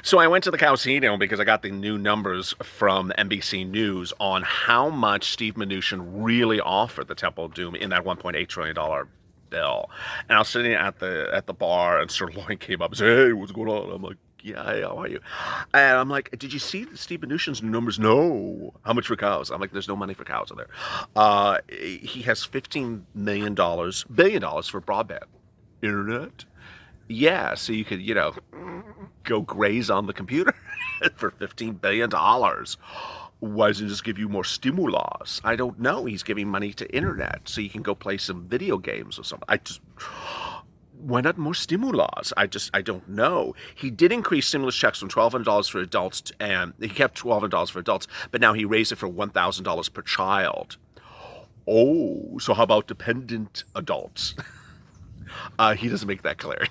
So I went to the casino because I got the new numbers from NBC News on how much Steve Mnuchin really offered the Temple of Doom in that $1.8 trillion bill. And I was sitting at the bar, and Sir Lloyd came up and said, "Hey, what's going on?" I'm like, "Yeah, hey, how are you?" And I'm like, "Did you see Steve Mnuchin's new numbers?" "No." "How much for cows?" I'm like, "There's no money for cows in there." He has $15 billion for broadband internet. Yeah, so you could, go graze on the computer for $15 billion. Why doesn't he just give you more stimulus? I don't know. He's giving money to internet so you can go play some video games or something. Why not more stimulus? I don't know. He did increase stimulus checks from $1,200 for adults, and he kept $1,200 for adults, but now he raised it for $1,000 per child. Oh, so how about dependent adults? He doesn't make that clear.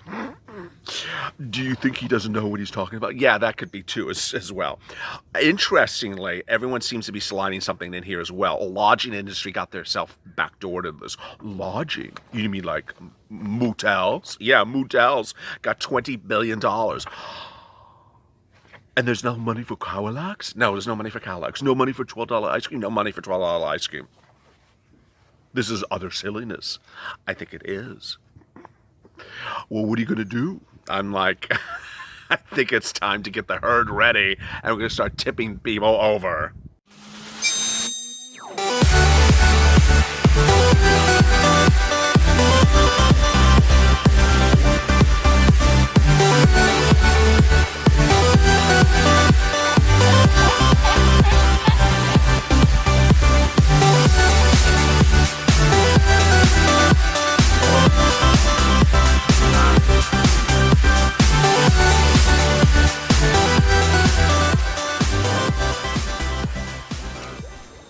Do you think he doesn't know what he's talking about? Yeah, that could be too as well. Interestingly, everyone seems to be sliding something in here as well. A lodging industry got their self backdoored in this. Lodging? You mean like motels? Yeah, motels got $20 billion. And there's no money for Cadillacs? No, there's no money for Cadillacs. No money for $12 ice cream. No money for $12 ice cream. This is utter silliness. I think it is. Well, what are you going to do? I'm like, I think it's time to get the herd ready, and we're going to start tipping people over.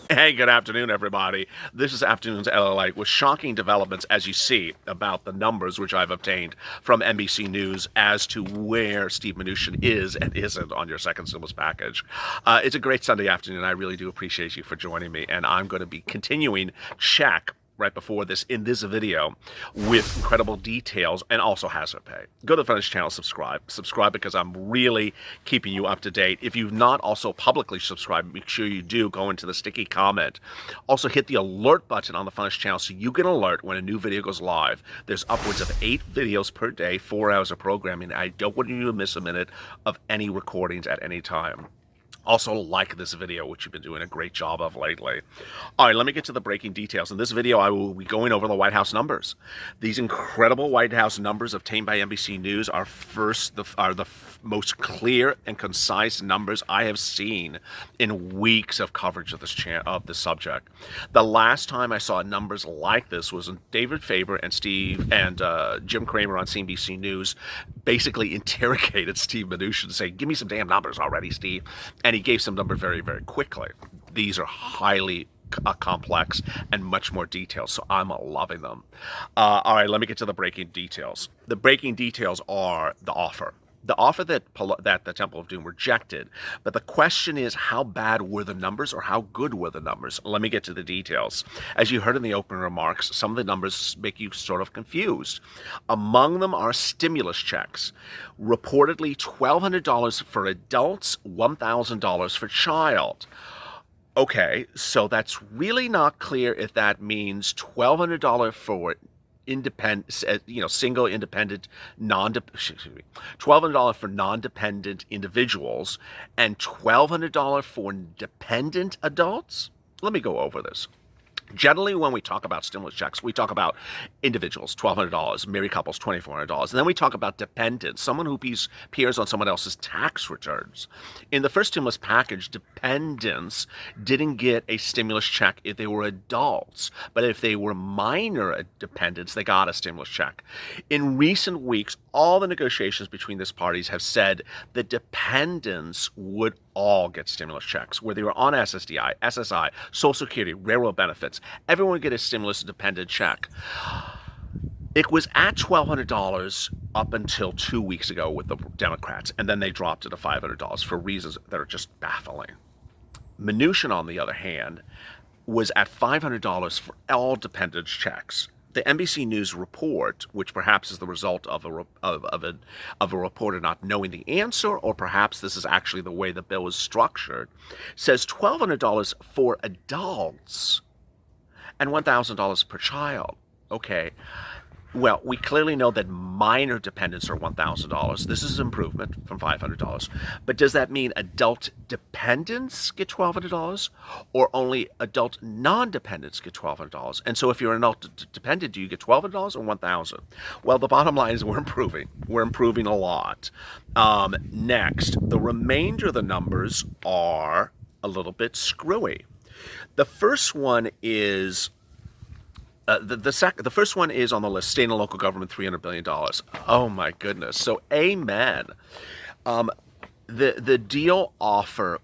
Hey, good afternoon, everybody. This is Afternoons LALATE with shocking developments, as you see, about the numbers which I've obtained from NBC News as to where Steve Mnuchin is and isn't on your second stimulus package. It's a great Sunday afternoon. I really do appreciate you for joining me, and I'm going to be continuing check right before this in this video with incredible details and also hazard pay. Go to the Furnish channel, subscribe because I'm really keeping you up to date. If you've not also publicly subscribed, make sure you do. Go into the sticky comment. Also hit the alert button on the Furnish channel so you get an alert when a new video goes live. There's upwards of 8 videos per day, 4 hours of programming. I don't want you to miss a minute of any recordings at any time. Also, like this video, which you've been doing a great job of lately. All right, let me get to the breaking details. In this video, I will be going over the White House numbers. These incredible White House numbers obtained by NBC News are the most clear and concise numbers I have seen in weeks of coverage of this subject. The last time I saw numbers like this was when David Faber and Jim Cramer on CNBC News basically interrogated Steve Mnuchin, saying, "Give me some damn numbers already, Steve." And he gave some numbers very, very quickly. These are highly complex and much more detailed, so I'm loving them. All right, let me get to the breaking details. The breaking details are the offer. The offer that the Temple of Doom rejected, but the question is, how bad were the numbers or how good were the numbers? Let me get to the details. As you heard in the opening remarks, some of the numbers make you sort of confused. Among them are stimulus checks. Reportedly $1,200 for adults, $1,000 for child. Okay, so that's really not clear if that means $1,200 for single independent $1,200 for non-dependent individuals and $1,200 for dependent adults. Let me go over this. Generally, when we talk about stimulus checks, we talk about individuals, $1,200, married couples, $2,400, and then we talk about dependents, someone who appears on someone else's tax returns. In the first stimulus package, dependents didn't get a stimulus check if they were adults, but if they were minor dependents, they got a stimulus check. In recent weeks, all the negotiations between these parties have said that dependents would all get stimulus checks, where they were on SSDI, SSI, Social Security, railroad benefits. Everyone would get a stimulus dependent check. It was at $1,200 up until 2 weeks ago with the Democrats, and then they dropped it to $500 for reasons that are just baffling. Mnuchin, on the other hand, was at $500 for all dependent checks. the NBC News report, which perhaps is the result of a reporter not knowing the answer, or perhaps this is actually the way the bill is structured, says $1,200 for adults and $1,000 per child. Okay. Well, we clearly know that minor dependents are $1,000. This is an improvement from $500. But does that mean adult dependents get $1,200, or only adult non-dependents get $1,200? And so if you're an adult dependent, do you get $1,200 or $1,000? Well, the bottom line is we're improving. We're improving a lot. Next, the remainder of the numbers are a little bit screwy. The first one is the first one is on the list: state and local government, $300 billion. Oh my goodness! So amen. The deal offer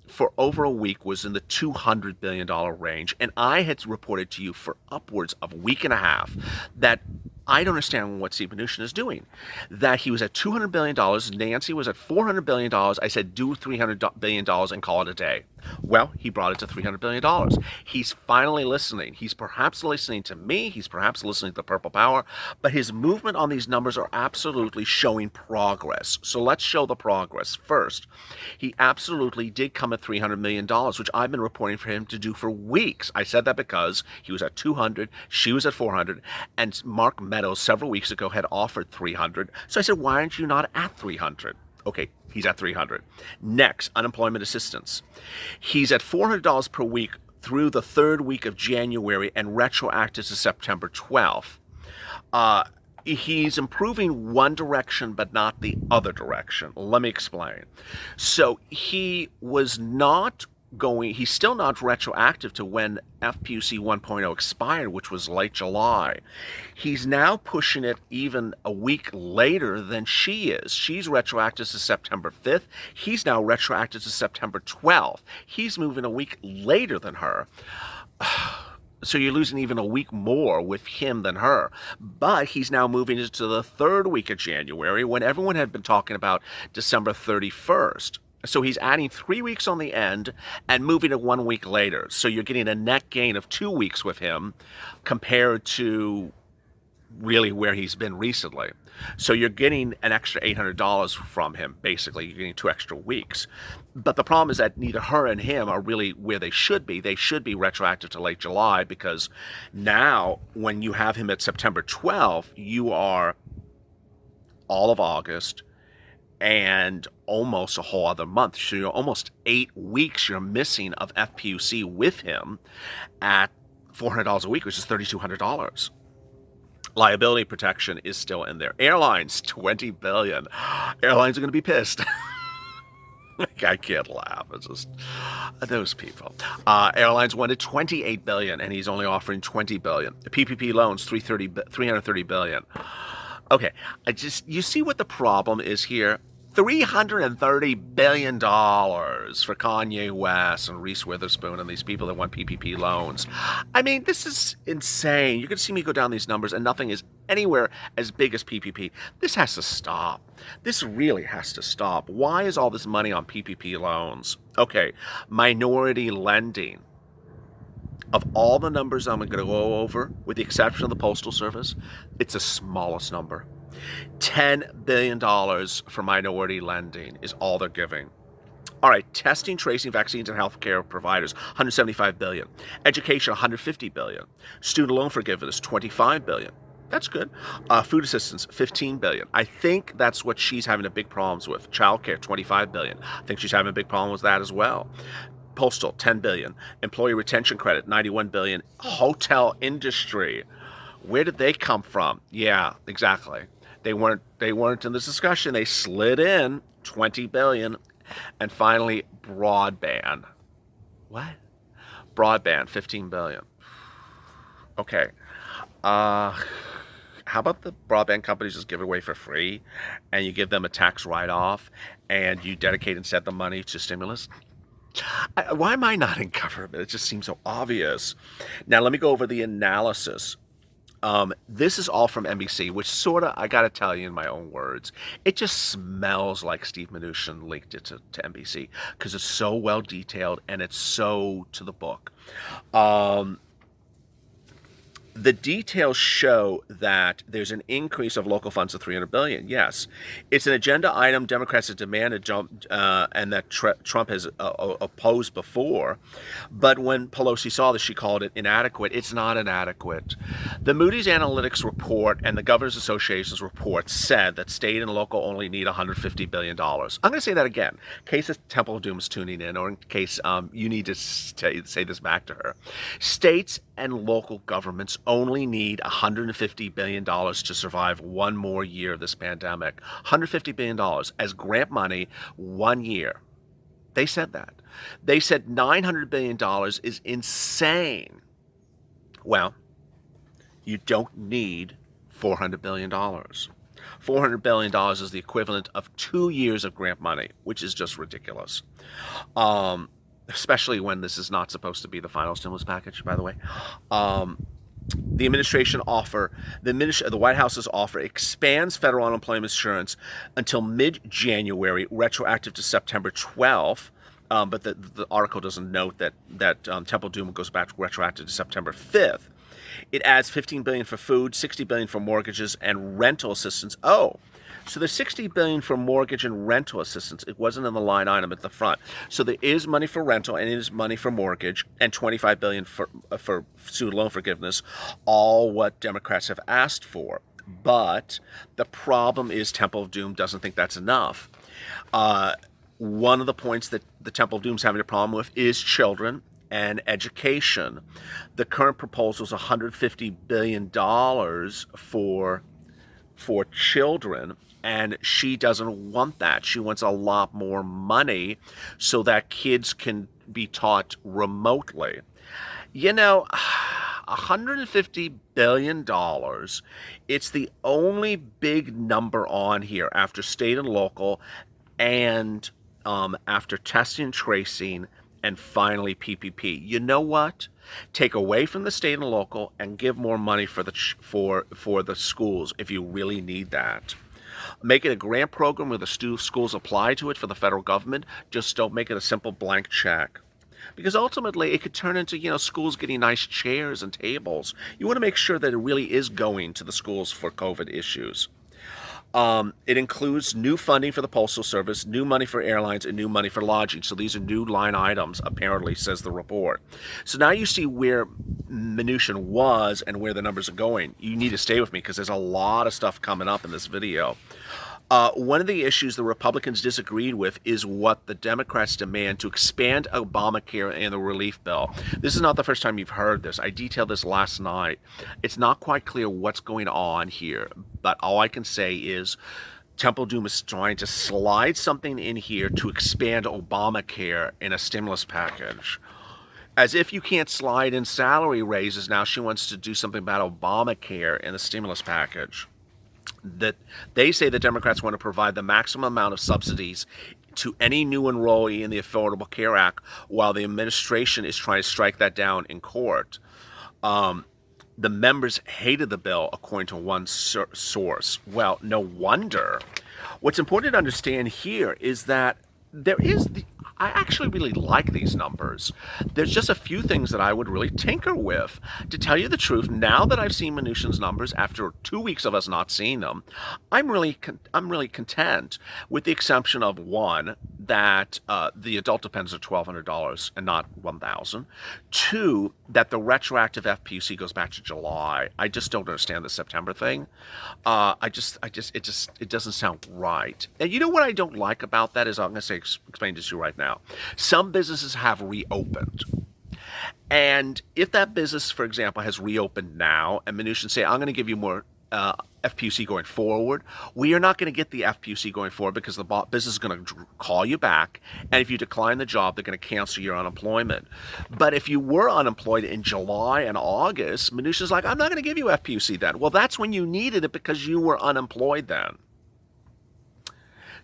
for over a week was in the $200 billion range, and I had reported to you for upwards of a week and a half that I don't understand what Steve Mnuchin is doing. That he was at $200 billion, Nancy was at $400 billion. I said, do $300 billion and call it a day. Well, he brought it to $300 billion. He's finally listening. He's perhaps listening to me. He's perhaps listening to Purple Power. But his movement on these numbers are absolutely showing progress. So let's show the progress. First, he absolutely did come at $300 million, which I've been reporting for him to do for weeks. I said that because he was at 200, she was at 400, and Mark Meadows several weeks ago had offered 300. So I said, why aren't you not at 300? Okay, he's at 300. Next, unemployment assistance. He's at $400 per week through the third week of January and retroactive to September 12th. He's improving one direction, but not the other direction. Let me explain. So he's still not retroactive to when FPUC 1.0 expired, which was late July. He's now pushing it even a week later than she is. She's retroactive to September 5th. He's now retroactive to September 12th. He's moving a week later than her. So you're losing even a week more with him than her. But he's now moving into the third week of January when everyone had been talking about December 31st. So he's adding 3 weeks on the end and moving it 1 week later. So you're getting a net gain of 2 weeks with him compared to really where he's been recently. So you're getting an extra $800 from him, basically. You're getting 2 extra weeks. But the problem is that neither her and him are really where they should be. They should be retroactive to late July, because now when you have him at September 12th, you are all of August and almost a whole other month. So you're almost 8 weeks you're missing of FPUC with him at $400 a week, which is $3,200. Liability protection is still in there. Airlines, $20 billion. Airlines are going to be pissed. I can't laugh. It's just those people. Airlines wanted $28 billion, and he's only offering $20 billion. PPP loans, $330 billion. Okay, you see what the problem is here? $330 billion for Kanye West and Reese Witherspoon and these people that want PPP loans. I mean, this is insane. You're going to see me go down these numbers and nothing is anywhere as big as PPP. This has to stop. This really has to stop. Why is all this money on PPP loans? Okay, minority lending. Of all the numbers I'm going to go over, with the exception of the Postal Service, it's the smallest number. $10 billion for minority lending is all they're giving. All right, testing, tracing, vaccines, and healthcare providers, $175 billion. Education, $150 billion. Student loan forgiveness, $25 billion. That's good. Food assistance, $15 billion. I think that's what she's having a big problems with. Childcare, $25 billion. I think she's having a big problem with that as well. Postal, $10 billion. Employee retention credit, $91 billion. Hotel industry, where did they come from? Yeah, exactly. They weren't in this discussion. They slid in $20 billion. And finally, broadband. What? Broadband, $15 billion. Okay. How about the broadband companies just give it away for free, and you give them a tax write-off, and you dedicate instead the money to stimulus? Why am I not in government? It just seems so obvious. Now, let me go over the analysis. This is all from NBC, which sort of, I got to tell you in my own words, it just smells like Steve Mnuchin leaked it to NBC because it's so well detailed and it's so to the book. The details show that there's an increase of local funds of $300 billion. Yes, it's an agenda item Democrats have demanded, and that Trump has opposed before. But when Pelosi saw this, she called it inadequate. It's not inadequate. The Moody's Analytics report and the Governors Association's report said that state and local only need $150 billion. I'm going to say that again, in case the Temple of Doom is tuning in, or in case you need to say this back to her. States and local governments only need $150 billion to survive one more year of this pandemic. $150 billion as grant money 1 year. They said that. They said $900 billion is insane. Well, you don't need $400 billion. $400 billion is the equivalent of 2 years of grant money, which is just ridiculous. Especially when this is not supposed to be the final stimulus package, by the way. The White House's offer expands federal unemployment insurance until mid-January, retroactive to September 12th. But the article doesn't note that Temple Doom goes back retroactive to September 5th. It adds $15 billion for food, $60 billion for mortgages and rental assistance. Oh, so there's $60 billion for mortgage and rental assistance. It wasn't in the line item at the front. So there is money for rental and it is money for mortgage and $25 billion for student loan forgiveness, all what Democrats have asked for. But the problem is Temple of Doom doesn't think that's enough. One of the points that the Temple of Doom's having a problem with is children and education. The current proposal is $150 billion for children, and she doesn't want that. She wants a lot more money so that kids can be taught remotely. You know, $150 billion, it's the only big number on here after state and local and after testing and tracing and finally PPP. You know what? Take away from the state and local and give more money for the schools if you really need that. Make it a grant program where the schools apply to it for the federal government. Just don't make it a simple blank check. Because ultimately it could turn into, schools getting nice chairs and tables. You want to make sure that it really is going to the schools for COVID issues. It includes new funding for the Postal Service, new money for airlines, and new money for lodging. So these are new line items, apparently, says the report. So now you see where Mnuchin was and where the numbers are going. You need to stay with me because there's a lot of stuff coming up in this video. One of the issues the Republicans disagreed with is what the Democrats demand to expand Obamacare and the relief bill. This is not the first time you've heard this. I detailed this last night. It's not quite clear what's going on here, but all I can say is Temple Doom is trying to slide something in here to expand Obamacare in a stimulus package. As if you can't slide in salary raises, now she wants to do something about Obamacare in a stimulus package. That they say the Democrats want to provide the maximum amount of subsidies to any new enrollee in the Affordable Care Act, while the administration is trying to strike that down in court. The members hated the bill, according to one source. Well, no wonder. What's important to understand here is that I actually really like these numbers. There's just a few things that I would really tinker with. To tell you the truth, now that I've seen Mnuchin's numbers after 2 weeks of us not seeing them, I'm really content, with the exception of one, that the adult dependents are $1,200 and not $1,000. Two, that the retroactive FPUC goes back to July. I just don't understand the September thing. It doesn't sound right. And you know what I don't like about that is, I'm going to explain this to you right now. Some businesses have reopened. And if that business, for example, has reopened now, and Mnuchin say, I'm going to give you more FPUC going forward, we are not going to get the FPUC going forward because the business is going to call you back, and if you decline the job, they're going to cancel your unemployment. But if you were unemployed in July and August, Mnuchin's like, I'm not going to give you FPUC then. Well, that's when you needed it because you were unemployed then.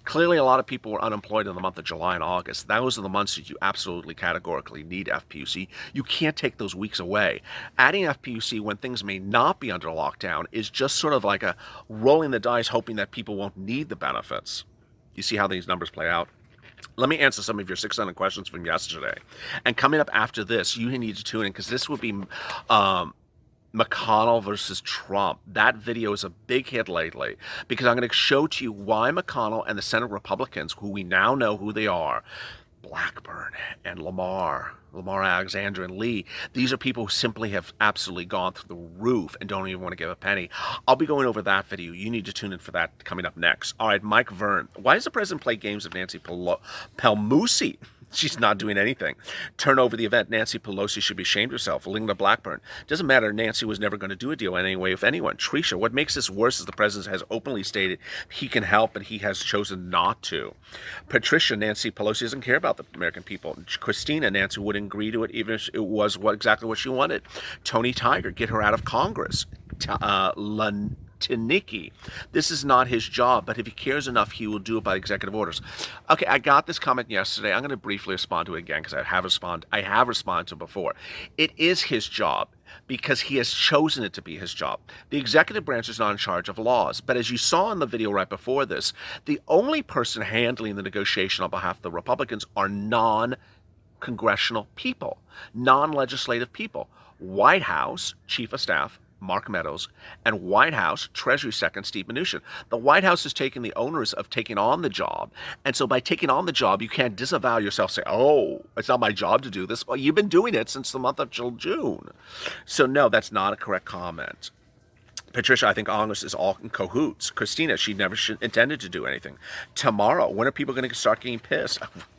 Clearly, a lot of people were unemployed in the month of July and August. Those are the months that you absolutely categorically need FPUC. You can't take those weeks away. Adding FPUC when things may not be under lockdown is just sort of like a rolling the dice, hoping that people won't need the benefits. You see how these numbers play out? Let me answer some of your 600 questions from yesterday. And coming up after this, you need to tune in because this will be McConnell versus Trump. That video is a big hit lately because I'm going to show to you why McConnell and the Senate Republicans, who we now know who they are, Blackburn and Lamar Alexander and Lee, these are people who simply have absolutely gone through the roof and don't even want to give a penny. I'll be going over that video. You need to tune in for that coming up next. All right, Mike Verne. Why does the president play games with Nancy Pelosi? She's not doing anything. Turn over the event. Nancy Pelosi should be ashamed of herself. Linda Blackburn. Doesn't matter. Nancy was never going to do a deal anyway with anyone. Tricia. What makes this worse is the president has openly stated he can help, but he has chosen not to. Patricia. Nancy Pelosi doesn't care about the American people. Christina. Nancy wouldn't agree to it even if it was exactly what she wanted. Tony Tiger. Get her out of Congress. Nikki. This is not his job, but if he cares enough, he will do it by executive orders. Okay, I got this comment yesterday. I'm going to briefly respond to it again because I have responded to it before. It is his job because he has chosen it to be his job. The executive branch is not in charge of laws, but as you saw in the video right before this, the only person handling the negotiation on behalf of the Republicans are non-congressional people, non-legislative people. White House Chief of Staff Mark Meadows, and White House Treasury Secretary Steve Mnuchin. The White House is taking the onus of taking on the job, and so by taking on the job, you can't disavow yourself, say, oh, it's not my job to do this. Well, you've been doing it since the month of June. So no, that's not a correct comment. Patricia, I think Congress is all in cahoots. Christina, she never intended to do anything. Tomorrow, when are people going to start getting pissed?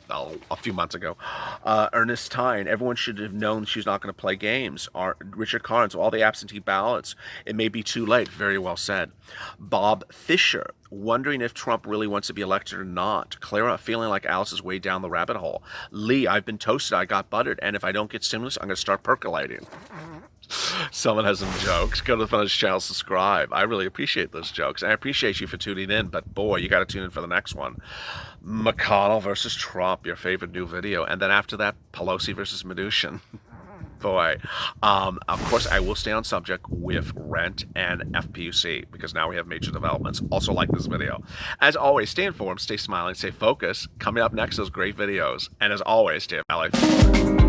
Oh, a few months ago. Ernest Tyne, everyone should have known she's not going to play games. Richard Carnes, all the absentee ballots. It may be too late. Very well said. Bob Fisher, wondering if Trump really wants to be elected or not. Clara, feeling like Alice is way down the rabbit hole. Lee, I've been toasted. I got buttered. And if I don't get stimulus, I'm going to start percolating. Someone has some jokes. Go to the front of this channel, subscribe. I really appreciate those jokes. And I appreciate you for tuning in, but boy, you got to tune in for the next one. McConnell versus Trump, your favorite new video. And then after that, Pelosi versus Mnuchin. Boy. Of course, I will stay on subject with rent and FPUC because now we have major developments. Also like this video. As always, stay informed, stay smiling, stay focused. Coming up next, those great videos. And as always, stay LA.